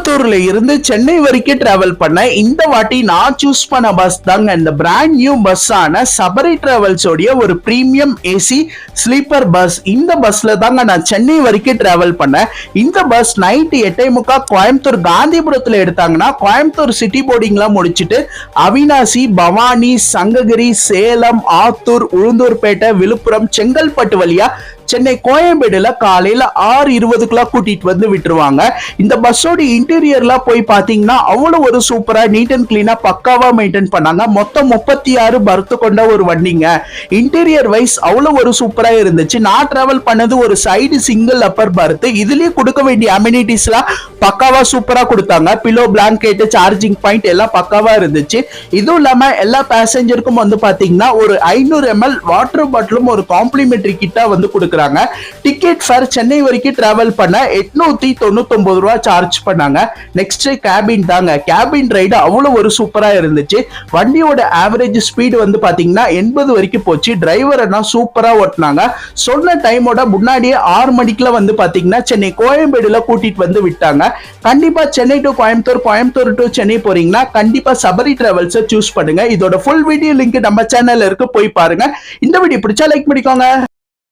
கோயம்புத்தூர்ல இருந்து சென்னை வரைக்கும் டிராவல் பண்ண இந்த வாட்டி நான் சூஸ் பண்ண பஸ் தாங்க இந்த பிராண்ட் நியூ பஸ் ஆன சபரி டிராவல்ஸ் உடைய ஒரு பிரீமியம் ஏசி ஸ்லீப்பர் பஸ். இந்த பஸ்ல தாங்க நான் சென்னை வரைக்கும் டிராவல் பண்ணேன். இந்த பஸ் நைட் 8:45 கோயம்புத்தூர் காந்திபுரத்துல எடுத்தாங்கன்னா கோயம்புத்தூர் சிட்டி போர்டிங்லாம் முடிச்சுட்டு அவினாசி, பவானி, சங்ககிரி, சேலம், ஆத்தூர், உளுந்தூர்பேட்டை, விழுப்புரம், செங்கல்பட்டு வழியா சென்னை கோயம்பேடுல காலையில 6:20 கூட்டிட்டு வந்து விட்டுருவாங்க. இந்த பஸ்ஸோட இன்டீரியர்ல போய் பாத்தீங்கன்னா அவ்வளவு ஒரு சூப்பரா நீட் அண்ட் கிளீனா பக்காவா மெயின்டைன் பண்ணாங்க. மொத்தம் 36 பர்த் கொண்ட ஒரு வண்டிங்க. இன்டீரியர் வைஸ் அவ்வளவு ஒரு சூப்பரா இருந்துச்சு. நான் டிராவல் பண்ணது ஒரு சைடு சிங்கிள் அப்பர் பர்த். இதுலயே கொடுக்க வேண்டிய அம்யூனிட்டிஸ் எல்லாம் பக்காவா சூப்பரா கொடுத்தாங்க. பிலோ, பிளாங்கெட், சார்ஜிங் பாயிண்ட் எல்லாம் பக்காவா இருந்துச்சு. இதுவும் இல்லாம எல்லா பேசஞ்சருக்கும் வந்து பாத்தீங்கன்னா ஒரு 500 ml வாட்டர் பாட்டிலும் ஒரு காம்ப்ளிமெண்டரி கிட்டா வந்து கொடுக்குறாங்க. டிக்கெட் ஃபேர் சென்னை வரைக்கும் டிராவல் பண்ண 899 ரூபாய் சார்ஜ் பண்ணாங்க. நெக்ஸ்ட் கேபின் தாங்க. கேபின் ரைடு அவ்வளவு ஒரு சூப்பரா இருந்துச்சு. வண்டியோட ஆவரேஜ் ஸ்பீடு வந்து பாத்தீங்கன்னா 80 வரைக்கும் போச்சு. டிரைவர் எல்லாம் சூப்பரா ஓட்டினாங்க. சொன்ன டைமோட முன்னாடியே 6 மணிக்குல வந்து பாத்தீங்கன்னா சென்னை கோயம்பேடுல கூட்டிட்டு வந்து விட்டாங்க. கண்டிப்பா சென்னை டு கோயம்புத்தூர், கோயம்புத்தூர் டு சென்னை போறீங்கன்னா கண்டிப்பா சபரி டிராவல்ஸ் சூஸ் பண்ணுங்க. இதோட ஃபுல் வீடியோ லிங்க் நம்ம சேனல்ல இருக்கு, போய் பாருங்க. இந்த வீடியோ பிடிச்சா லைக் பண்ணிக்கோங்க.